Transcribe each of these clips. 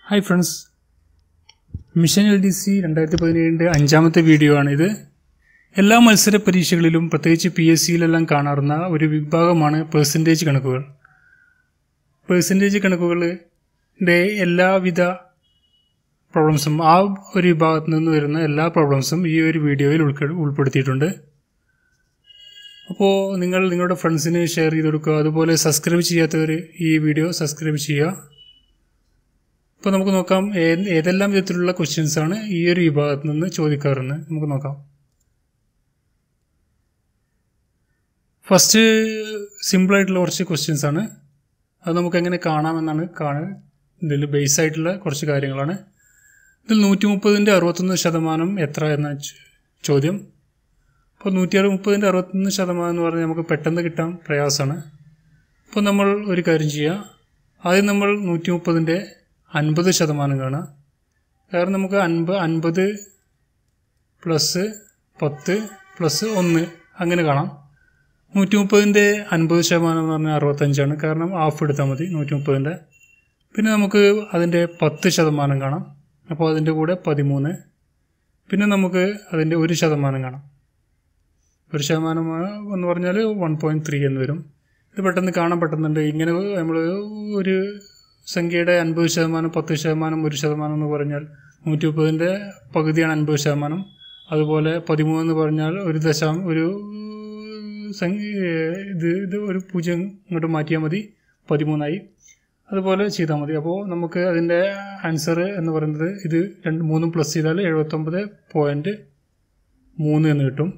Hi friends, mission LDC 2017 അഞ്ചാമത്തെ video ആണിത്. എല്ലാ മത്സര പരീക്ഷകളിലും പ്രത്യേകിച്ച് PSCയിലെല്ലാം കാണാറുന്ന ഒരു വിഭാഗമാണ് പെർസെൻറ്റേജ് കണക്കുകൾ. പെർസെൻറ്റേജ് കണക്കുകളുടെ എല്ലാവിധ പ്രോബ്ലംസും ആ ഒരു വിഭാഗത്തിൽ നിന്ന് വരുന്ന എല്ലാ പ്രോബ്ലംസും ഈ ഒരു വീഡിയോയിൽ ഉൾപ്പെടുത്തിയിട്ടുണ്ട്. അപ്പോൾ നിങ്ങൾ നിങ്ങളുടെ ഫ്രണ്ട്സിന് ഷെയർ ചെയ്ത് കൊടുക്കുക. അതുപോലെ സബ്സ്ക്രൈബ് ചെയ്യാത്തവർ ഈ വീഡിയോ സബ്സ്ക്രൈബ് ചെയ്യുക. ഇപ്പോൾ നമുക്ക് നോക്കാം ഏതെല്ലാം വിധത്തിലുള്ള ക്വസ്റ്റ്യൻസാണ് ഈ ഒരു വിഭാഗത്തിൽ നിന്ന് ചോദിക്കാറെന്ന് നമുക്ക് നോക്കാം. ഫസ്റ്റ് സിമ്പിളായിട്ടുള്ള കുറച്ച് ക്വസ്റ്റ്യൻസാണ്. അത് നമുക്ക് എങ്ങനെ കാണാമെന്നാണ് ഇതിൽ ബേസ് ആയിട്ടുള്ള കുറച്ച് കാര്യങ്ങളാണ്. ഇതിൽ 130ൻ്റെ 61% എത്ര എന്ന ചോദ്യം. അപ്പോൾ 130ൻ്റെ 61% എന്ന് പറഞ്ഞാൽ നമുക്ക് പെട്ടെന്ന് കിട്ടാൻ പ്രയാസമാണ്. അപ്പോൾ നമ്മൾ ഒരു കാര്യം ചെയ്യുക, ആദ്യം നമ്മൾ 130ൻ്റെ 50% കാണുക. കാരണം നമുക്ക് 50 പ്ലസ് 10 പ്ലസ് 1 അങ്ങനെ കാണാം. 130ൻ്റെ 50% എന്ന് പറഞ്ഞാൽ 65ആണ്. കാരണം ഹാഫ് എടുത്താൽ മതി 130ൻ്റെ. പിന്നെ നമുക്ക് അതിൻ്റെ 10% കാണാം. അപ്പോൾ അതിൻ്റെ കൂടെ 13. പിന്നെ നമുക്ക് അതിൻ്റെ 1% കാണാം. 1% എന്ന് പറഞ്ഞാൽ 1.3 എന്ന് വരും. ഇത് പെട്ടെന്ന് കാണാൻ പറ്റുന്നുണ്ട്. ഇങ്ങനെ നമ്മൾ ഒരു സംഖ്യയുടെ 50%, 10%, 1% എന്ന് പറഞ്ഞാൽ 130ൻ്റെ പകുതിയാണ് 50%. അതുപോലെ 13 എന്ന് പറഞ്ഞാൽ ഒരു സംഖ്യ ഇത് ഒരു 0 ഇങ്ങോട്ട് മാറ്റിയാൽ മതി, 13ആയി. അതുപോലെ ചെയ്താൽ മതി. അപ്പോൾ നമുക്ക് അതിൻ്റെ ആൻസർ എന്ന് പറയുന്നത് ഇത് 3 പ്ലസ് ചെയ്താൽ 79.3 എന്ന് കിട്ടും.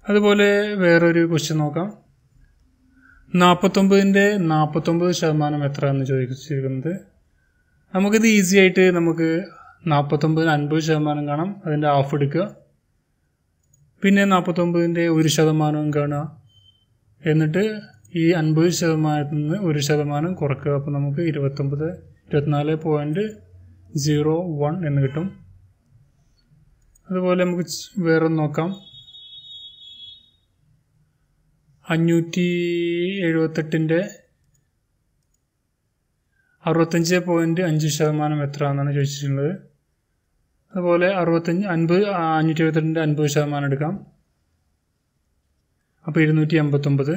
അതുപോലെ വേറൊരു ക്വസ്റ്റ്യൻ നോക്കാം. 49ൻ്റെ 49% എത്ര എന്ന് ചോദിച്ചിരിക്കുന്നത്. നമുക്കിത് ഈസി ആയിട്ട് നമുക്ക് 49ന് 50% കാണാം. അതിൻ്റെ ഹാഫ് എടുക്കുക. പിന്നെ 49ൻ്റെ 1% കാണുക. എന്നിട്ട് ഈ 50% നിന്ന് 1% കുറക്കുക. അപ്പോൾ നമുക്ക് 24.01 എന്ന് കിട്ടും. അതുപോലെ നമുക്ക് വേറെ നോക്കാം. 578ൻ്റെ 65.5% എത്ര എന്നാണ് ചോദിച്ചിട്ടുള്ളത്. അതുപോലെ 578ൻ്റെ 50% എടുക്കാം. അപ്പോൾ 289.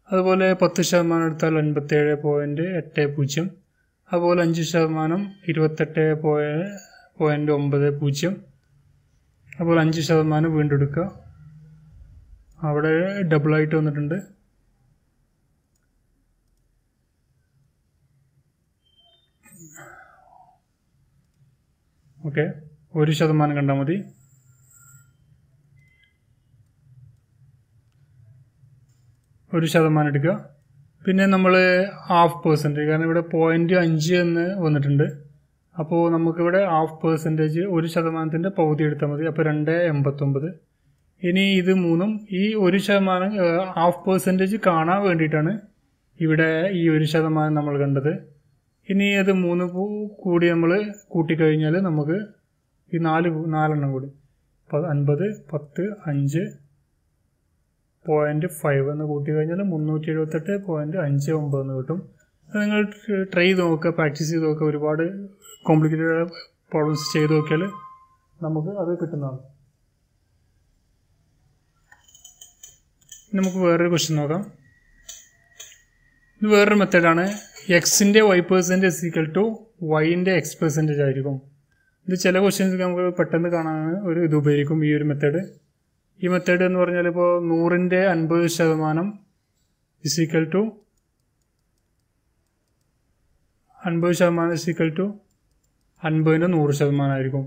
അതുപോലെ 10% എടുത്താൽ 57.80. അതുപോലെ 5% 28.90. അതുപോലെ 5% വീണ്ടും എടുക്കുക. അവിടെ ഡബിളായിട്ട് വന്നിട്ടുണ്ട്. ഓക്കെ, 1% കണ്ടാൽ മതി. ഒരു ശതമാനം എടുക്കുക. പിന്നെ നമ്മൾ ഹാഫ് പെർസെൻറ്റേജ്, കാരണം ഇവിടെ 0.5 എന്ന് വന്നിട്ടുണ്ട്. അപ്പോൾ നമുക്കിവിടെ ഹാഫ് പെർസെൻറ്റേജ് 1%ൻ്റെ പകുതി എടുത്താൽ മതി. അപ്പോൾ 2.89. ഇനി ഇത് മൂന്നും ഈ 1% ഹാഫ് പെർസെൻറ്റേജ് കാണാൻ വേണ്ടിയിട്ടാണ് ഇവിടെ ഈ 1% നമ്മൾ കണ്ടത്. ഇനി അത് 3 കൂടി നമ്മൾ കൂട്ടിക്കഴിഞ്ഞാൽ നമുക്ക് ഈ 4 കൂടി 50, 10, 5.5 എന്ന് കൂട്ടി കഴിഞ്ഞാൽ 378.59 എന്ന് കിട്ടും. അത് നിങ്ങൾ ട്രൈ ചെയ്ത് നോക്കുക, പ്രാക്ടീസ് ചെയ്ത് നോക്കുക. ഒരുപാട് കോംപ്ലിക്കേറ്റഡ് പ്രോബ്ലംസ് ചെയ്ത് നോക്കിയാൽ നമുക്ക് അത് കിട്ടുന്നതാണ്. നമുക്ക് വേറൊരു ക്വസ്റ്റ്യൻ നോക്കാം. ഇത് വേറൊരു മെത്തേഡാണ്. എക്സിൻ്റെ y% വൈൻ്റെ x% ആയിരിക്കും. ഇത് ചില ക്വസ്റ്റ്യൻസ് നമുക്ക് പെട്ടെന്ന് കാണാൻ ഒരു ഇത് ഉപയോഗിക്കും ഈ ഒരു മെത്തേഡ്. ഈ മെത്തേഡ് എന്ന് പറഞ്ഞാൽ ഇപ്പോൾ 100ൻ്റെ 50% = 50% 50ൻ്റെ 100% ആയിരിക്കും.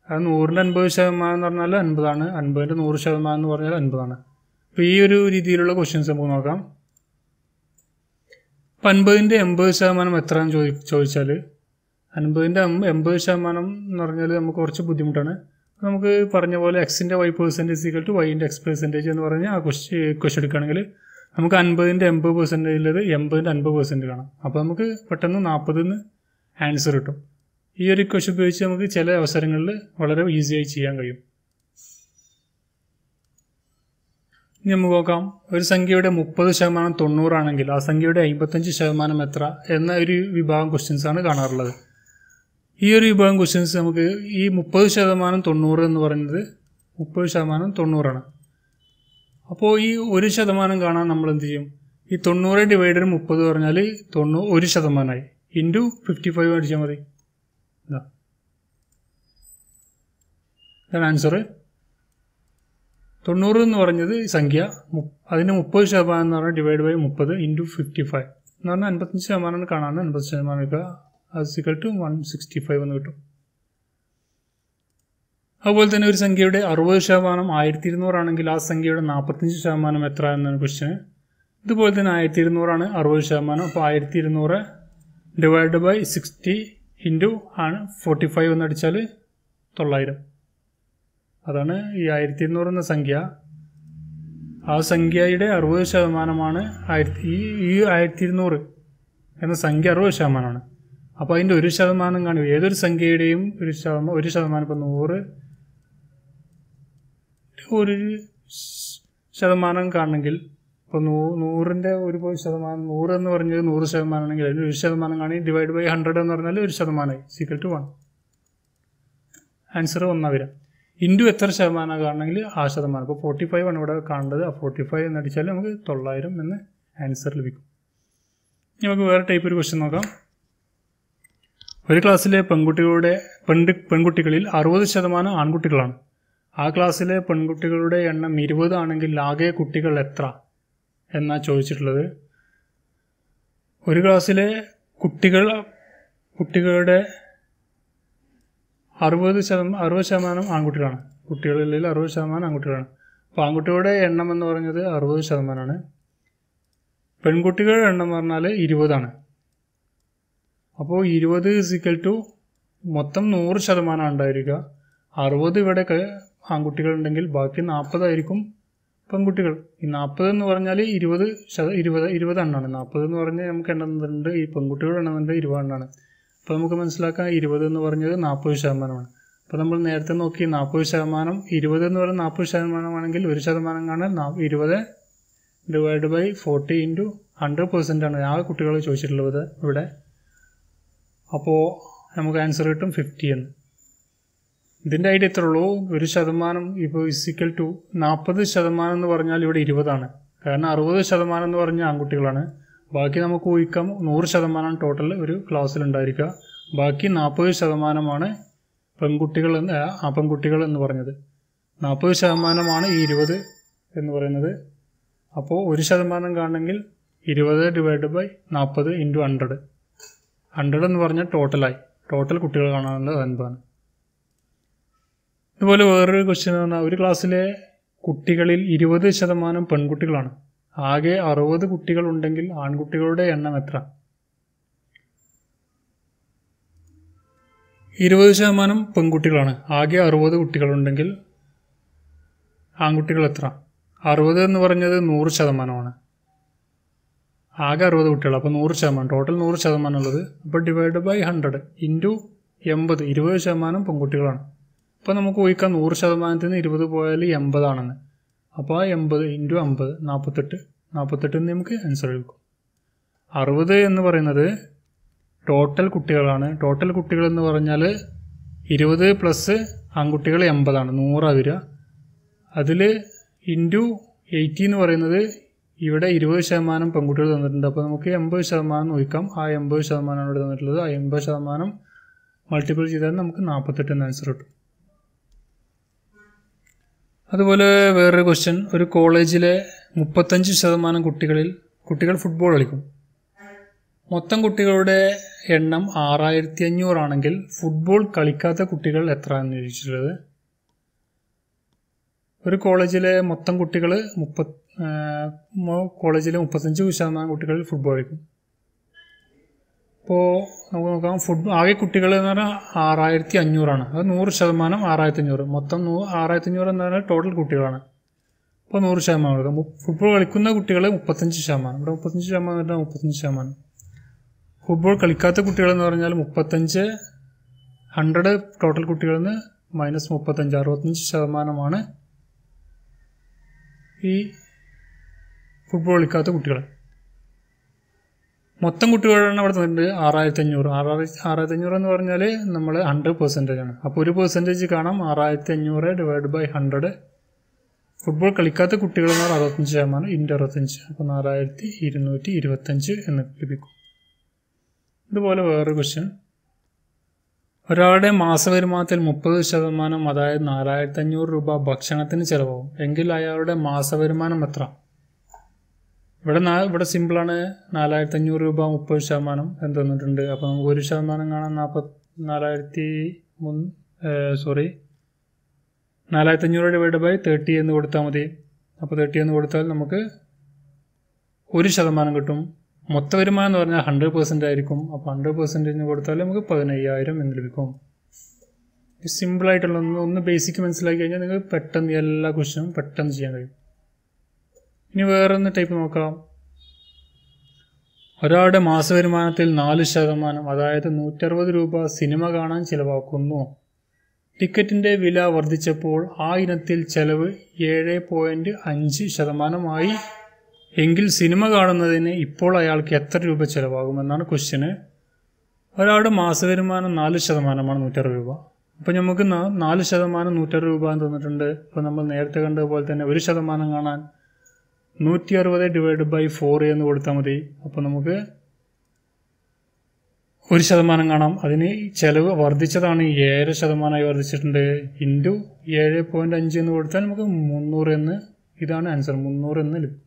അത് 100ൻ്റെ 50% എന്ന് പറഞ്ഞാൽ 50ആണ്. 50ൻ്റെ 100% എന്ന് പറഞ്ഞാൽ 50ആണ്. അപ്പോൾ ഈ ഒരു രീതിയിലുള്ള ക്വസ്റ്റ്യൻസ് നമുക്ക് നോക്കാം. 50ൻ്റെ 80% എത്രയാണെന്ന് ചോദിച്ചാൽ 50ൻ്റെ 80% എന്ന് പറഞ്ഞാൽ നമുക്ക് കുറച്ച് ബുദ്ധിമുട്ടാണ്. നമുക്ക് പറഞ്ഞ പോലെ എക്സിൻ്റെ y% = വൈൻ്റെ x% എന്ന് പറഞ്ഞാൽ ആ ക്വസ്റ്റ്യൻ എടുക്കുകയാണെങ്കിൽ നമുക്ക് 50ൻ്റെ 80% 80ൻ്റെ 50% കാണാം. അപ്പോൾ നമുക്ക് പെട്ടെന്ന് 40ന് ആൻസർ കിട്ടും. ഈ ഒരു ക്വസ്റ്റ്യൻ ഉപയോഗിച്ച് നമുക്ക് ചില അവസരങ്ങളിൽ വളരെ ഈസിയായി ചെയ്യാൻ കഴിയും. ഇനി നമുക്ക് നോക്കാം, ഒരു സംഖ്യയുടെ 30% 90 ആണെങ്കിൽ ആ സംഖ്യയുടെ 55% എത്ര എന്ന ഒരു വിഭാഗം ക്വസ്റ്റ്യൻസ് ആണ് കാണാറുള്ളത്. ഈ ഒരു വിഭാഗം ക്വസ്റ്റ്യൻസ് നമുക്ക് ഈ 30% 90 എന്ന് പറയുന്നത് 30% 90 അപ്പോൾ ഈ 1% കാണാൻ നമ്മൾ എന്ത് ചെയ്യും? ഈ 90 ഡിവൈഡഡ് 30 പറഞ്ഞാൽ 1% ഇൻറ്റു 55 അടിച്ചാൽ മതി. ഇതാണ് ആൻസർ. 90 എന്ന് പറഞ്ഞത് സംഖ്യ, അതിന് 30% എന്ന് പറഞ്ഞാൽ ഡിവൈഡ് ബൈ 30 ഇൻറ്റു 55 എന്ന് പറഞ്ഞാൽ 55% കാണാൻ 50% എടുക്കുക. അത് = 165 എന്ന് കിട്ടും. അതുപോലെ തന്നെ ഒരു സംഖ്യയുടെ 60% 1200 ആണെങ്കിൽ ആ സംഖ്യയുടെ 45% എത്ര എന്നാണ് ക്വസ്റ്റ്യൻ. ഇതുപോലെ തന്നെ 1200 ആണ് 60%. അപ്പോൾ 1200 ഡിവൈഡ് ബൈ 60 ഇൻറ്റു 45 എന്ന് അടിച്ചാൽ 900. അതാണ് ഈ 1200 എന്ന സംഖ്യ. ആ സംഖ്യയുടെ 60% ഈ 1200 എന്ന സംഖ്യ 60%. അപ്പോൾ അതിൻ്റെ 1% കാണും. ഏതൊരു സംഖ്യയുടെയും 1% ഇപ്പോൾ 100 കാണണമെങ്കിൽ ഇപ്പോൾ 100ൻ്റെ 1% 100 എന്ന് പറഞ്ഞത് 100% ആണെങ്കിൽ അതിന് 1% കാണി ഡിവൈഡ് ബൈ 100 എന്ന് പറഞ്ഞാൽ 1% = 1. ആൻസർ 1 വരാം. ഇൻറ്റു എത്ര ശതമാനം കാണണമെങ്കിൽ ആ ശതമാനം. ഇപ്പോൾ 45 ആണ് ഇവിടെ കാണേണ്ടത്. ആ 45 എന്ന് അടിച്ചാൽ നമുക്ക് 900 എന്ന് ആൻസർ ലഭിക്കും. നമുക്ക് വേറെ ടൈപ്പ് ഒരു ക്വസ്റ്റ്യൻ നോക്കാം. ഒരു ക്ലാസ്സിലെ പെൺകുട്ടികളിൽ 60% ആൺകുട്ടികളാണ്. ആ ക്ലാസ്സിലെ പെൺകുട്ടികളുടെ എണ്ണം 20 ആണെങ്കിൽ ആകെ കുട്ടികൾ എത്ര എന്നാണ് ചോദിച്ചിട്ടുള്ളത്. ഒരു ക്ലാസ്സിലെ കുട്ടികളുടെ 60% ആൺകുട്ടികളാണ്. കുട്ടികളിൽ 60% ആൺകുട്ടികളാണ്. അപ്പോൾ ആൺകുട്ടികളുടെ എണ്ണം എന്ന് പറഞ്ഞത് 60%. പെൺകുട്ടികളുടെ എണ്ണം പറഞ്ഞാൽ 20 അപ്പോൾ 20 മൊത്തം 100% ഉണ്ടായിരിക്കുക. 60 ഇവിടെ ആൺകുട്ടികളുണ്ടെങ്കിൽ ബാക്കി 40 ആയിരിക്കും പെൺകുട്ടികൾ. ഈ 40 എന്ന് പറഞ്ഞാൽ 20 എണ്ണമാണ്. 40 എന്ന് പറഞ്ഞാൽ നമുക്ക് എണ്ണുന്നുണ്ട്, ഈ പെൺകുട്ടികളുടെ എണ്ണുന്നുണ്ട് 20 എണ്ണമാണ്. അപ്പോൾ നമുക്ക് മനസ്സിലാക്കാം 20 എന്ന് പറഞ്ഞത് 40%. അപ്പോൾ നമ്മൾ നേരത്തെ നോക്കി 40%, 20 എന്ന് പറഞ്ഞാൽ 40% ആണെങ്കിൽ 1% കാണാൻ 20 ഡിവൈഡ് ബൈ 40 ഇൻറ്റു 100% ആണ് ആ കുട്ടികൾ ചോദിച്ചിട്ടുള്ളത് ഇവിടെ. അപ്പോൾ നമുക്ക് ആൻസർ കിട്ടും 50 എന്ന്. ഇതിൻ്റെ ഐഡിയ ഇത്രേ ഉള്ളൂ. 1% ഇപ്പോൾ = 40% എന്ന് പറഞ്ഞാൽ ഇവിടെ 20 കാരണം 60% എന്ന് പറഞ്ഞാൽ ആൺകുട്ടികളാണ്. ബാക്കി നമുക്ക് ഊഹിക്കാം 100% ടോട്ടൽ ഒരു ക്ലാസ്സിലുണ്ടായിരിക്കുക. ബാക്കി 40% പെൺകുട്ടികൾ എന്ന് പറഞ്ഞത്. 40% ഈ 20 എന്ന് പറയുന്നത്. അപ്പോൾ 1% കാണണമെങ്കിൽ 20 ഡിവൈഡ് ബൈ 40 ഇൻറ്റു 100. 100 എന്ന് പറഞ്ഞാൽ ടോട്ടൽ കുട്ടികൾ കാണാനുള്ളത് 50. ഇതുപോലെ വേറൊരു ക്വസ്റ്റ്യൻ എന്ന് പറഞ്ഞാൽ ഒരു ക്ലാസ്സിലെ കുട്ടികളിൽ 20% പെൺകുട്ടികളാണ്. ആകെ 60 കുട്ടികളുണ്ടെങ്കിൽ ആൺകുട്ടികളുടെ എണ്ണം എത്ര? 20% പെൺകുട്ടികളാണ്. ആകെ 60 കുട്ടികളുണ്ടെങ്കിൽ ആൺകുട്ടികൾ എത്ര? 60 എന്ന് പറഞ്ഞത് 100%. ആകെ 60 കുട്ടികൾ, അപ്പോൾ 100%, ടോട്ടൽ 100% ഉള്ളത്. അപ്പോൾ ഡിവൈഡ് ബൈ 100 ഇൻറ്റു 80, 20% പെൺകുട്ടികളാണ്. അപ്പോൾ നമുക്ക് ഊഹിക്കാം 100%-ന് 20 പോയാൽ 80 ആണെന്ന്. അപ്പോൾ 80 ഇൻറ്റു 50 48 എന്ന് നമുക്ക് ആൻസർ എടുക്കും. 60 എന്ന് പറയുന്നത് ടോട്ടൽ കുട്ടികളാണ്. ടോട്ടൽ കുട്ടികൾ എന്ന് പറഞ്ഞാൽ 20 പ്ലസ് ആൺകുട്ടികൾ 80 100 വരിക. അതിൽ ഇൻറ്റു 80 എന്ന് പറയുന്നത് ഇവിടെ 20% പെൺകുട്ടികൾ തന്നിട്ടുണ്ട്. അപ്പോൾ നമുക്ക് 80% ഊഹിക്കാം. ആ 80% ഇവിടെ തന്നിട്ടുള്ളത്. ആ 80% മൾട്ടിപ്പിൾ ചെയ്താൽ നമുക്ക് 48 എന്ന ആൻസർ കിട്ടും. അതുപോലെ വേറൊരു ക്വസ്റ്റ്യൻ, ഒരു കോളേജിലെ 35% കുട്ടികൾ ഫുട്ബോൾ കളിക്കും. മൊത്തം കുട്ടികളുടെ എണ്ണം 6500 ആണെങ്കിൽ ഫുട്ബോൾ കളിക്കാത്ത കുട്ടികൾ എത്ര എന്ന് ചോദിച്ചിട്ടുള്ളത്. ഒരു കോളേജിലെ മൊത്തം കുട്ടികൾ കോളേജിലെ 35% കുട്ടികൾ ഫുട്ബോൾ കളിക്കും. അപ്പോൾ നമുക്ക് നോക്കാം, ആകെ കുട്ടികൾ എന്ന് പറഞ്ഞാൽ 6500 ആണ്. അത് 100% 6500. മൊത്തം 6500 എന്ന് പറഞ്ഞാൽ ടോട്ടൽ കുട്ടികളാണ്. അപ്പോൾ 100% കൊടുക്കാം. ഫുട്ബോൾ കളിക്കുന്ന കുട്ടികൾ 35%. ഇവിടെ 35% പറഞ്ഞാൽ 35%. ഫുട്ബോൾ കളിക്കാത്ത കുട്ടികളെന്ന് പറഞ്ഞാൽ 35, 100 ടോട്ടൽ കുട്ടികളിൽ നിന്ന് -35, 65% ഈ ഫുട്ബോൾ കളിക്കാത്ത കുട്ടികൾ. മൊത്തം കുട്ടികളാണ് അവിടെ തന്നിട്ടുണ്ട് 6500. 6500 എന്ന് പറഞ്ഞാൽ നമ്മൾ 100% ആണ്. അപ്പോൾ 1% കാണാം. 6500 ഡിവൈഡ് ബൈ 100. ഫുട്ബോൾ കളിക്കാത്ത കുട്ടികൾ എന്ന് പറഞ്ഞാൽ 65% ഇൻറ്റു 65. അപ്പോൾ 4225 എന്ന് ലഭിക്കും. ഇതുപോലെ വേറൊരു ക്വസ്റ്റ്യൻ. ഒരാളുടെ മാസവരുമാനത്തിൽ 30%, അതായത് 4500 രൂപ ഭക്ഷണത്തിന് ചിലവാകും എങ്കിൽ അയാളുടെ മാസവരുമാനം എത്ര? ഇവിടെ സിമ്പിളാണ്. 4500 രൂപ 30% എന്ത് തന്നിട്ടുണ്ട്. അപ്പോൾ നമുക്ക് 1% കാണാൻ 4500 ഡിവൈഡ് ബൈ 30 എന്ന് കൊടുത്താൽ മതി. അപ്പോൾ 30 എന്ന് കൊടുത്താൽ നമുക്ക് 1% കിട്ടും. മൊത്ത വരുമാനം എന്ന് പറഞ്ഞാൽ 100% ആയിരിക്കും. അപ്പോൾ 100% കൊടുത്താൽ നമുക്ക് 15000 എന്ന് ലഭിക്കും. സിമ്പിളായിട്ടുള്ള ഒന്ന് ബേസിക് മനസ്സിലാക്കി കഴിഞ്ഞാൽ നിങ്ങൾക്ക് പെട്ടെന്ന് എല്ലാ ക്വസ്റ്റ്യനും പെട്ടെന്ന് ചെയ്യാൻ കഴിയും. ഇനി വേറൊന്ന് ടൈപ്പ് നോക്കാം. ഒരാളുടെ മാസവരുമാനത്തിൽ 4%, അതായത് 160 രൂപ സിനിമ കാണാൻ ചിലവാക്കുന്നു. ടിക്കറ്റിൻ്റെ വില വർദ്ധിച്ചപ്പോൾ ആ ഇനത്തിൽ ചെലവ് 7.5% എങ്കിൽ സിനിമ കാണുന്നതിന് ഇപ്പോൾ അയാൾക്ക് എത്ര രൂപ ചിലവാകുമെന്നാണ് ക്വസ്റ്റ്യന്. ഒരാളുടെ മാസവരുമാനം 4%, 160 രൂപ. അപ്പോൾ നമുക്ക് 4% 160 രൂപ എന്ന് തന്നിട്ടുണ്ട്. അപ്പോൾ നമ്മൾ നേരത്തെ കണ്ടതുപോലെ തന്നെ 1% കാണാൻ 160 ഡിവൈഡ് ബൈ 4 എന്ന് കൊടുത്താൽ മതി. അപ്പോൾ നമുക്ക് 1% കാണാം. അതിന് ചിലവ് വർദ്ധിച്ചതാണ്, 7% വർദ്ധിച്ചിട്ടുണ്ട്. ഇൻറ്റു 7.5 എന്ന് കൊടുത്താൽ നമുക്ക് 300 എന്ന്, ഇതാണ് ആൻസർ, 300 എന്ന് ലഭിക്കും.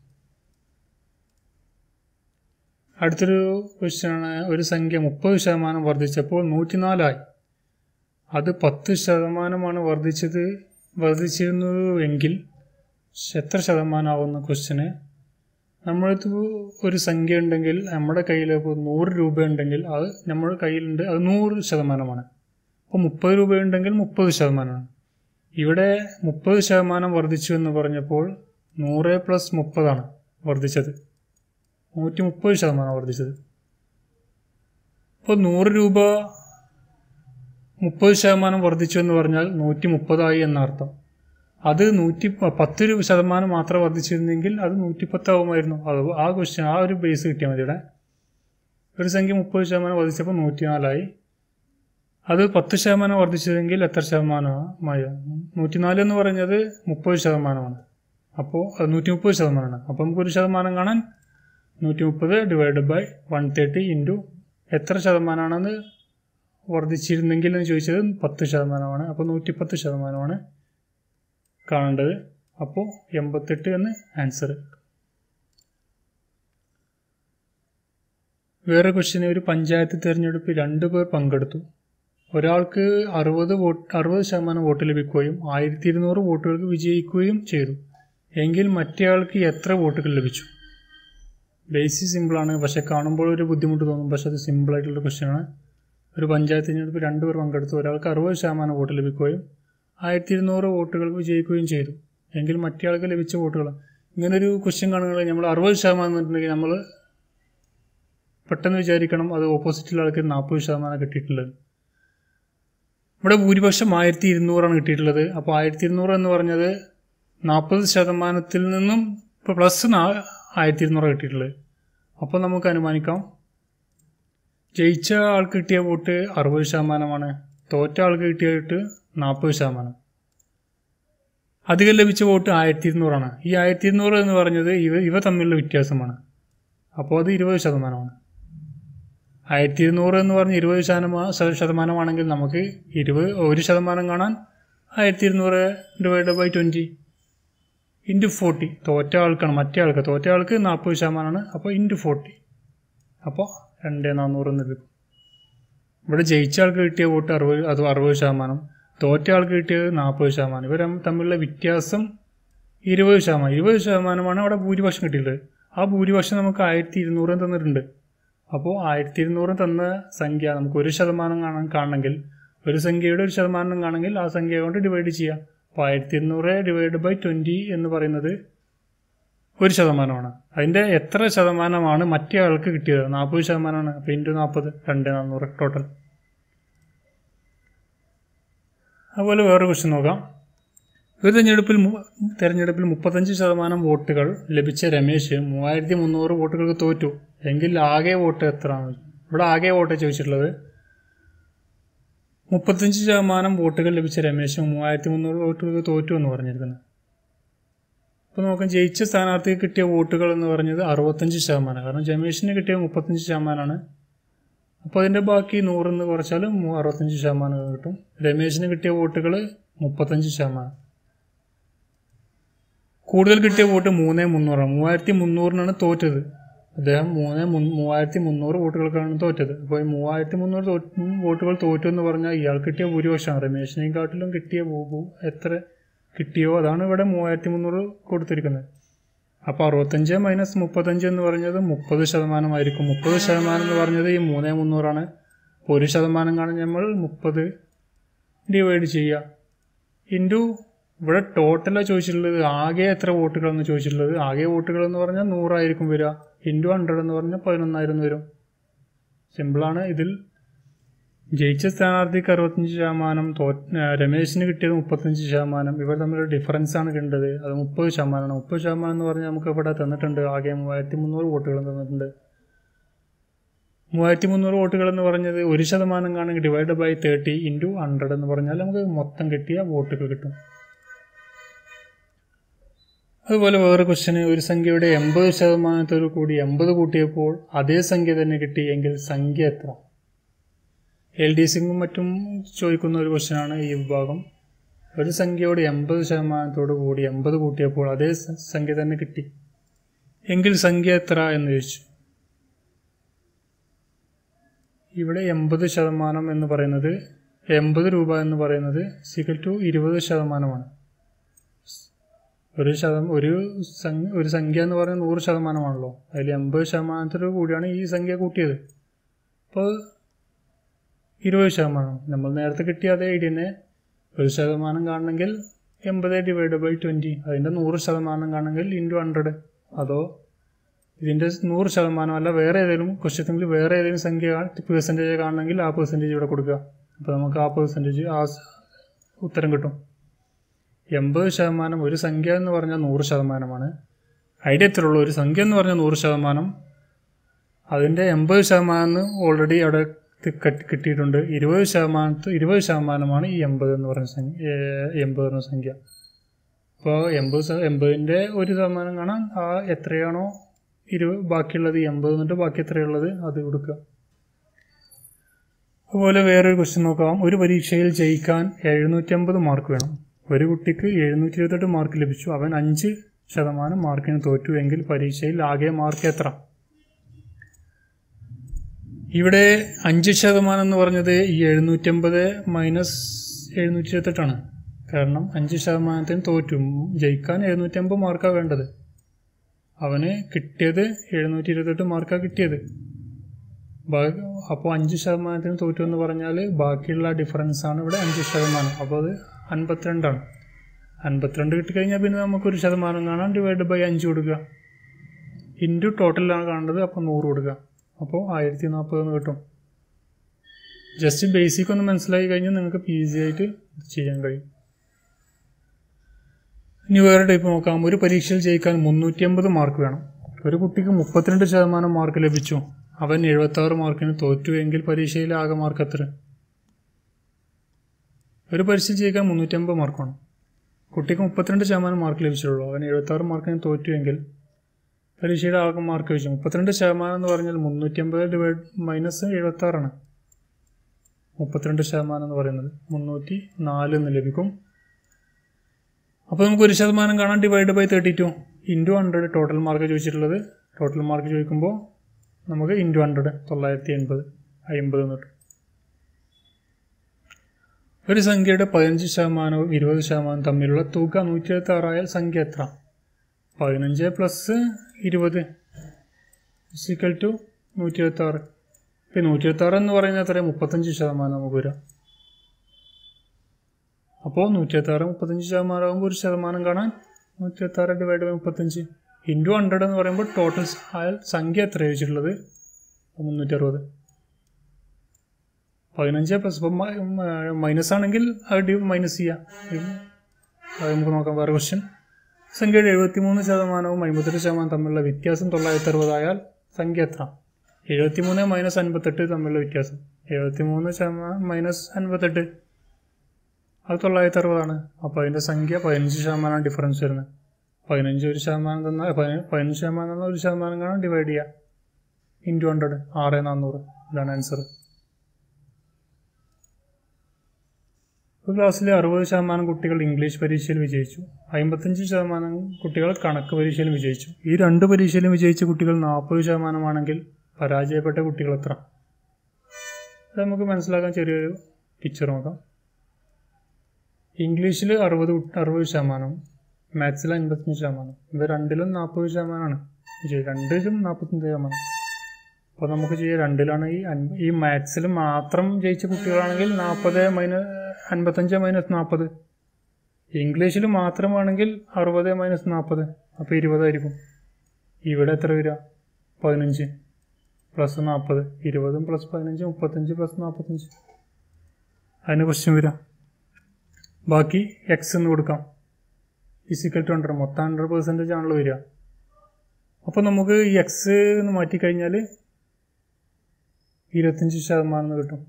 അടുത്തൊരു ക്വസ്റ്റ്യൻ ആണ്. ഒരു സംഖ്യ 30% വർദ്ധിച്ചപ്പോൾ 104 ആയി. അത് 10% വർദ്ധിച്ചിരുന്നുവെങ്കിൽ എത്ര ശതമാനമാവുന്ന ക്വസ്റ്റ്യന്. നമ്മളടുത്ത് ഒരു സംഖ്യ ഉണ്ടെങ്കിൽ, നമ്മുടെ കയ്യിൽ ഇപ്പോൾ 100 രൂപ ഉണ്ടെങ്കിൽ അത് നമ്മുടെ കയ്യിലുണ്ട്, അത് 100%. അപ്പോൾ 30 രൂപ ഉണ്ടെങ്കിൽ 30%. ഇവിടെ 30% വർദ്ധിച്ചു എന്ന് പറഞ്ഞപ്പോൾ 100 + 30 വർദ്ധിച്ചത്, 130% വർദ്ധിച്ചത്. അപ്പോൾ 100 രൂപ 30% വർദ്ധിച്ചു എന്ന് പറഞ്ഞാൽ 130 ആയി എന്നർത്ഥം. അത് 10% മാത്രം വർദ്ധിച്ചിരുന്നെങ്കിൽ അത് 110 ആവുമായിരുന്നു. അത് ആ ക്വസ്റ്റ്യൻ, ആ ഒരു ബേസ് കിട്ടിയാൽ മതി. ഇവിടെ ഒരു സംഖ്യ 30% വർദ്ധിച്ചപ്പോൾ 104 ആയി. അത് 10% വർദ്ധിച്ചതെങ്കിൽ എത്ര ശതമാനമായി? 104 എന്ന് പറഞ്ഞത് 30%. അപ്പോൾ അത് 130%. അപ്പോൾ നമുക്ക് 1% കാണാൻ 130 ഡിവൈഡ് ബൈ 130 ഇൻറ്റു എത്ര ശതമാനമാണെന്ന് വർദ്ധിച്ചിരുന്നെങ്കിൽ എന്ന് ചോദിച്ചത് 10%. അപ്പോൾ 110% കാണേണ്ടത്. അപ്പോൾ 88 എന്ന് ആൻസർ. വേറെ ക്വസ്റ്റ്യൻ. ഒരു പഞ്ചായത്ത് തിരഞ്ഞെടുപ്പിൽ 2 പേർ പങ്കെടുത്തു. ഒരാൾക്ക് 60% വോട്ട് ലഭിക്കുകയും 1200 വോട്ടുകൾക്ക് വിജയിക്കുകയും ചെയ്തു എങ്കിൽ മറ്റേയാൾക്ക് എത്ര വോട്ടുകൾ ലഭിച്ചു? ബേസിക് സിമ്പിളാണ്, പക്ഷെ കാണുമ്പോൾ ഒരു ബുദ്ധിമുട്ട് തോന്നും. പക്ഷെ അത് സിമ്പിളായിട്ടുള്ള ക്വസ്റ്റ്യനാണ്. ഒരു പഞ്ചായത്ത് തിരഞ്ഞെടുപ്പ് 2 പേർ പങ്കെടുത്തു. ഒരാൾക്ക് 60% വോട്ട് ലഭിക്കുകയും 1200 വോട്ടുകൾക്ക് വിജയിക്കുകയും ചെയ്തു എങ്കിൽ മറ്റേയാൾക്ക് ലഭിച്ച വോട്ടുകൾ. ഇങ്ങനൊരു ക്വസ്റ്റ്യൻ കാണുകയാണെങ്കിൽ നമ്മൾ 60% എന്നുണ്ടെങ്കിൽ നമ്മൾ പെട്ടെന്ന് വിചാരിക്കണം അത് ഓപ്പോസിറ്റുള്ള ആൾക്ക് 40% കിട്ടിയിട്ടുള്ളത്. ഇവിടെ ഭൂരിപക്ഷം 1200 കിട്ടിയിട്ടുള്ളത്. അപ്പോൾ 1200 എന്ന് പറഞ്ഞത് 40%-ൽ നിന്നും ഇപ്പോൾ പ്ലസ് 1200 കിട്ടിയിട്ടുള്ളത്. അപ്പോൾ നമുക്ക് അനുമാനിക്കാം ജയിച്ച ആൾക്ക് കിട്ടിയ വോട്ട് 60%, തോറ്റ ആൾക്ക് കിട്ടിയ വോട്ട് 40%. അധികം ലഭിച്ച വോട്ട് 1200. ഈ 1200 എന്ന് പറഞ്ഞത് ഇവ തമ്മിലുള്ള വ്യത്യാസമാണ്. അപ്പോൾ അത് 20%. 1200 എന്ന് പറഞ്ഞ് 20% നമുക്ക് 1% കാണാൻ 1200 ഡിവൈഡ് ബൈ 20 ഇൻറ്റു 40. തോറ്റ ആൾക്കാണ്, മറ്റേ ആൾക്ക്, തോറ്റ ആൾക്ക് 40%. അപ്പോൾ ഇൻറ്റു 40, അപ്പോൾ 2400 എന്ന് ലഭിക്കും. ഇവിടെ ജയിച്ച ആൾക്ക് കിട്ടിയ വോട്ട് 60%, തോറ്റ ആൾക്ക് കിട്ടിയത് 40%. ഇവർ തമ്മിലുള്ള വ്യത്യാസം 20%. 20%മാണ് അവിടെ ഭൂരിപക്ഷം കിട്ടിയിട്ടുള്ളത്. ആ ഭൂരിപക്ഷം നമുക്ക് 1200 തന്നിട്ടുണ്ട്. അപ്പോൾ 1200 തന്ന സംഖ്യ നമുക്ക് 1% കാണണമെങ്കിൽ, ഒരു സംഖ്യയുടെ 1% കാണണമെങ്കിൽ ആ സംഖ്യ കൊണ്ട് ഡിവൈഡ് ചെയ്യാം. അപ്പോൾ 1200 ഡിവൈഡ് ബൈ 20 എന്ന് പറയുന്നത് 1%. അതിൻ്റെ എത്ര ശതമാനമാണ് മറ്റേ ആൾക്ക് കിട്ടിയത്? 40%. അപ്പോൾ ഇൻറ്റു 40, 2400 ടോട്ടൽ. അതുപോലെ വേറെ ക്വസ്റ്റ്യൻ നോക്കാം. ഒരു തെരഞ്ഞെടുപ്പിൽ 35% വോട്ടുകൾ ലഭിച്ച രമേശ് 3300 വോട്ടുകൾക്ക് തോറ്റു എങ്കിൽ ആകെ വോട്ട് എത്രയാണ്? ഇവിടെ ആകെ വോട്ട് ചോദിച്ചിട്ടുള്ളത്. 35% വോട്ടുകൾ ലഭിച്ച രമേശ് 3300 വോട്ടുകൾക്ക് തോറ്റു എന്ന് പറഞ്ഞിരിക്കുന്നത്. അപ്പോൾ നോക്കാം, ജയിച്ച സ്ഥാനാർത്ഥിക്ക് കിട്ടിയ വോട്ടുകൾ എന്ന് പറഞ്ഞത് 65%. കാരണം രമേശിന് കിട്ടിയ 35%. അപ്പോൾ അതിൻ്റെ ബാക്കി 100 എന്ന് കുറച്ചാൽ 65% കിട്ടും. രമേശിന് കിട്ടിയ വോട്ടുകൾ 35%. കൂടുതൽ കിട്ടിയ വോട്ട് 3300. 3300 തോറ്റത്. അദ്ദേഹം 3300 വോട്ടുകൾക്കാണ് തോറ്റത്. അപ്പോൾ ഈ 3300 വോട്ടുകൾ തോറ്റു എന്ന് പറഞ്ഞാൽ ഇയാൾ കിട്ടിയ ഭൂരിപക്ഷമാണ്. രമേശിനെക്കാട്ടിലും കിട്ടിയ എത്ര കിട്ടിയോ അതാണ് ഇവിടെ 3300 കൊടുത്തിരിക്കുന്നത്. അപ്പോൾ 65 - 35 എന്ന് പറഞ്ഞത് 30% ആയിരിക്കും. 30% എന്ന് പറഞ്ഞത് ഈ 3300. അപ്പോൾ 1% കാണാൻ നമ്മൾ 30 ഡിവൈഡ് ചെയ്യുക ഇൻറ്റു ഇവിടെ ടോട്ടലാണ് ചോദിച്ചിട്ടുള്ളത്. ആകെ എത്ര വോട്ടുകളെന്ന് ചോദിച്ചിട്ടുള്ളത്. ആകെ വോട്ടുകൾ എന്ന് പറഞ്ഞാൽ 100 ആയിരിക്കും വരിക. ഇൻറ്റു 100 എന്ന് പറഞ്ഞാൽ 11,000 വരും. സിമ്പിളാണ്. ഇതിൽ ജയിച്ച സ്ഥാനാർത്ഥിക്ക് 65%, രമേശിന് കിട്ടിയത് 35%. ഇവർ തമ്മിലുള്ള ഡിഫറൻസ് ആണ് കണ്ടത്. അത് 30%. 30% എന്ന് പറഞ്ഞാൽ നമുക്ക് ഇവിടെ തന്നിട്ടുണ്ട്. ആകെ 3300 വോട്ടുകൾ തന്നിട്ടുണ്ട്. 3300 വോട്ടുകൾ എന്ന് പറഞ്ഞത് 1% ആണെങ്കിൽ ഡിവൈഡ് ബൈ 30 ഇൻറ്റു 100 എന്ന് പറഞ്ഞാൽ നമുക്ക് മൊത്തം കിട്ടിയ വോട്ടുകൾ കിട്ടും. അതുപോലെ വേറെ ക്വസ്റ്റ്യന്, ഒരു സംഖ്യയുടെ 80% കൂടി 80 കൂട്ടിയപ്പോൾ അതേ സംഖ്യ തന്നെ കിട്ടി എങ്കിൽ സംഖ്യ എത്ര? LDCക്കും മറ്റും ചോദിക്കുന്ന ഒരു ക്വസ്റ്റ്യനാണ് ഈ വിഭാഗം. ഒരു സംഖ്യയോട് 80% കൂടി 80 കൂട്ടിയപ്പോൾ അതേ സംഖ്യ തന്നെ കിട്ടി എങ്കിൽ സംഖ്യ എത്ര എന്ന് ചോദിച്ചു. ഇവിടെ 80% എന്ന് പറയുന്നത് 80 രൂപ എന്ന് പറയുന്നത് =20%. ഒരു സംഖ്യ എന്ന് പറയുന്നത് 100%. അതിൽ 80% കൂടിയാണ് ഈ സംഖ്യ കൂട്ടിയത്. അപ്പോൾ 20%. നമ്മൾ നേരത്തെ കിട്ടിയ അതേ ഐഡിയ തന്നെ. 1% കാണണമെങ്കിൽ 80 ഡിവൈഡ് ബൈ 20. അതിൻ്റെ 100% കാണണമെങ്കിൽ ഇൻറ്റു 100. അതോ ഇതിൻ്റെ 100% അല്ല വേറെ ഏതെങ്കിലും ക്വസ്റ്റ്യത്തിൽ വേറെ ഏതെങ്കിലും സംഖ്യ പെർസെൻറ്റേജ് കാണണമെങ്കിൽ ആ പെർസെൻറ്റേജ് ഇവിടെ കൊടുക്കുക. അപ്പോൾ നമുക്ക് ആ പെർസെൻറ്റേജ് ഉത്തരം കിട്ടും. 80% ഒരു സംഖ്യ എന്ന് പറഞ്ഞാൽ 100%. ഐഡിയ എത്രയുള്ളൂ? ഒരു സംഖ്യ എന്ന് പറഞ്ഞാൽ 100%. അതിൻ്റെ 80% ഓൾറെഡി അവിടെ കിട്ടിയിട്ടുണ്ട്. 20% ഈ 80 എന്ന് പറഞ്ഞ സംഖ്യ. അപ്പോൾ 80ൻ്റെ 1% കാണാൻ ആ എത്രയാണോ ബാക്കിയുള്ളത് 80 എന്നിട്ട് ബാക്കി എത്രയുള്ളത് അത് കൊടുക്കുക. അതുപോലെ വേറൊരു ക്വസ്റ്റ്യൻ നോക്കാം. ഒരു പരീക്ഷയിൽ ജയിക്കാൻ 750 മാർക്ക് വേണം. ഒരു കുട്ടിക്ക് 728 മാർക്ക് ലഭിച്ചു. അവൻ 5% മാർക്കിന് തോറ്റു എങ്കിൽ പരീക്ഷയിൽ ആകെ മാർക്ക് എത്ര? ഇവിടെ 5% എന്ന് പറഞ്ഞത് ഈ 750 മൈനസ് 728 കാരണം 5% തോറ്റു. ജയിക്കാൻ 750 മാർക്കാണ് വേണ്ടത്. അവന് കിട്ടിയത് 728 മാർക്കാണ് കിട്ടിയത്. അപ്പോൾ 5% തോറ്റു എന്ന് പറഞ്ഞാൽ ബാക്കിയുള്ള ഡിഫറൻസാണ് ഇവിടെ 5%. അപ്പോൾ അത് 52. 52 കിട്ടിക്കഴിഞ്ഞാൽ പിന്നെ നമുക്ക് 1% കാണാൻ ഡിവൈഡ് ബൈ 5 കൊടുക്കുക. ഇൻറ്റു ടോട്ടലാണ് കാണേണ്ടത്. അപ്പോൾ 100 കൊടുക്കുക. അപ്പോൾ 1040 കിട്ടും. ജസ്റ്റ് ബേസിക് ഒന്ന് മനസ്സിലാക്കി കഴിഞ്ഞാൽ നിങ്ങൾക്ക് ഈസി ആയിട്ട് ചെയ്യാൻ കഴിയും. ഇനി വേറെ ടൈപ്പ് നോക്കാം. ഒരു പരീക്ഷയിൽ ജയിക്കാൻ 350 മാർക്ക് വേണം. ഒരു കുട്ടിക്ക് 32% മാർക്ക് ലഭിച്ചു. അവൻ 76 മാർക്കിന് തോറ്റു എങ്കിൽ പരീക്ഷയിൽ ആകെ മാർക്ക് എത്ര? ഒരു പരീക്ഷയിൽ ജയിക്കാൻ 350 മാർക്ക് വേണം. കുട്ടിക്ക് 32% മാർക്ക് ലഭിച്ചിട്ടുള്ളൂ. അവൻ 76 മാർക്കിന് തോറ്റു എങ്കിൽ പരീക്ഷയുടെ ആകെ മാർക്ക് ലഭിച്ചു. 32% എന്ന് പറഞ്ഞാൽ 350 ഡിവൈഡ് മൈനസ് 76. 32% എന്ന് പറയുന്നത് 304 എന്ന് ലഭിക്കും. അപ്പോൾ നമുക്ക് 1% കാണാൻ divide by 32 into 100 total mark ചോദിച്ചിട്ടുള്ളത്. ടോട്ടൽ മാർക്ക് ചോദിക്കുമ്പോൾ നമുക്ക് ഇൻറ്റു 100 980 50 എന്ന് കിട്ടും. ഒരു സംഖ്യയുടെ 15% 20% തമ്മിലുള്ള തുക 176 ആയാൽ സംഖ്യ എത്ര? 15 പ്ലസ് 20 = 176. ഇപ്പം 176 എന്ന് പറയുന്നത് എത്ര? 35% നമുക്ക് വരാം. അപ്പോൾ 176 35% ആകുമ്പോൾ 1% കാണാൻ 176 ഡിവൈഡ് ബൈ 35 ഇൻറ്റു 100 എന്ന് പറയുമ്പോൾ ടോട്ടൽ ആയാൽ സംഖ്യ എത്ര ചോദിച്ചിട്ടുള്ളത്? 360. 15 പ്ലസ് ഇപ്പം മൈനസ് ആണെങ്കിൽ അത് മൈനസ് ചെയ്യാം. അത് നമുക്ക് നോക്കാം. വേറെ ക്വസ്റ്റ്യൻ. സംഖ്യയുടെ 73% 58% തമ്മിലുള്ള വ്യത്യാസം 960 ആയാൽ സംഖ്യ എത്ര? 73 - 58 തമ്മിലുള്ള വ്യത്യാസം 73% - 58 അത് 960 അപ്പോൾ അതിൻ്റെ സംഖ്യ 15% ഡിഫറൻസ് വരുന്നത്. 15 1% തന്നാൽ 15% തന്നാൽ 1% കാണാൻ ഡിവൈഡ് ചെയ്യുക ഇൻറ്റു 100 6400. ഇതാണ് ആൻസർ. ഒരു ക്ലാസ്സിൽ 60% കുട്ടികൾ ഇംഗ്ലീഷ് പരീക്ഷയിൽ വിജയിച്ചു. 55% കുട്ടികൾ കണക്ക് പരീക്ഷയിൽ വിജയിച്ചു. ഈ രണ്ട് പരീക്ഷയിലും വിജയിച്ച കുട്ടികൾ 40% ആണെങ്കിൽ പരാജയപ്പെട്ട കുട്ടികൾ എത്ര? അത് നമുക്ക് മനസ്സിലാക്കാൻ ചെറിയൊരു പിക്ചർ നോക്കാം. ഇംഗ്ലീഷിൽ 60%, മാത്സിൽ 55%. ഇവ രണ്ടിലും 40% രണ്ടിലും 45%. അപ്പോൾ നമുക്ക് ചെയ്യാം, രണ്ടിലാണ് ഈ മാത്സിൽ മാത്രം ജയിച്ച കുട്ടികളാണെങ്കിൽ 40 - 55 - 40. ഇംഗ്ലീഷിൽ മാത്രമാണെങ്കിൽ 60 - 40 അപ്പോൾ 20 ആയിരിക്കും. ഇവിടെ എത്ര വരിക? 15 + 40 20 + 15 35 + 45. അതിന് ക്വസ്റ്റ്യൻ വരിക. ബാക്കി എക്സ് എന്ന് കൊടുക്കാം. =100 മൊത്തം 100% ആണല്ലോ വരിക. അപ്പോൾ നമുക്ക് ഈ എക്സ് എന്ന് മാറ്റിക്കഴിഞ്ഞാൽ 25% എന്ന് കിട്ടും.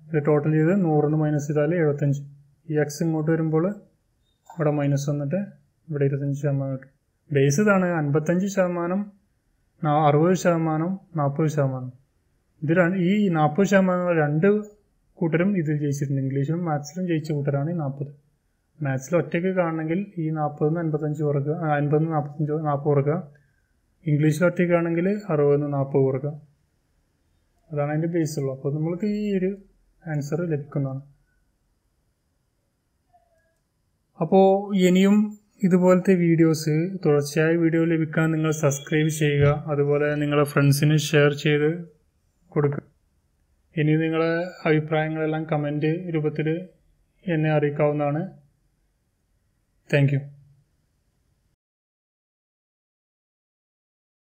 ഇത് ടോട്ടൽ ചെയ്ത് 100 മൈനസ് ചെയ്താൽ 75. ഈ എക്സ് ഇങ്ങോട്ട് വരുമ്പോൾ ഇവിടെ മൈനസ് വന്നിട്ട് ഇവിടെ 25% കിട്ടും. ബേസ് ഇതാണ് 55%, 60%, 40%. ഇത് ഈ 40% രണ്ട് കൂട്ടരും ഇതിൽ ജയിച്ചിട്ടുണ്ട്. ഇംഗ്ലീഷിലും മാത്സിലും ജയിച്ച കൂട്ടരാണ് ഈ 40. മാത്സിൽ ഒറ്റയ്ക്ക് കാണണമെങ്കിൽ ഈ 40 - 55 കുറക്കുക, 50 - 45 40 കുറക്കുക. ഇംഗ്ലീഷിൽ ഒറ്റയ്ക്ക് ആണെങ്കിൽ 60 - 40 കുറക്കുക. അതാണ് അതിൻ്റെ ബേസ് ഉള്ളത്. അപ്പോൾ നമ്മൾക്ക് ഈ ഒരു ആൻസർ ലഭിക്കുന്നതാണ്. അപ്പോൾ ഇനിയും ഇതുപോലത്തെ വീഡിയോസ്, തുടർച്ചയായ വീഡിയോ ലഭിക്കാൻ നിങ്ങൾ സബ്സ്ക്രൈബ് ചെയ്യുക. അതുപോലെ നിങ്ങളുടെ ഫ്രണ്ട്സിന് ഷെയർ ചെയ്ത് കൊടുക്കുക. ഇനി നിങ്ങളുടെ അഭിപ്രായങ്ങളെല്ലാം കമൻറ്റ് രൂപത്തിൽ എന്നെ അറിയിക്കാവുന്നതാണ്. Thank you.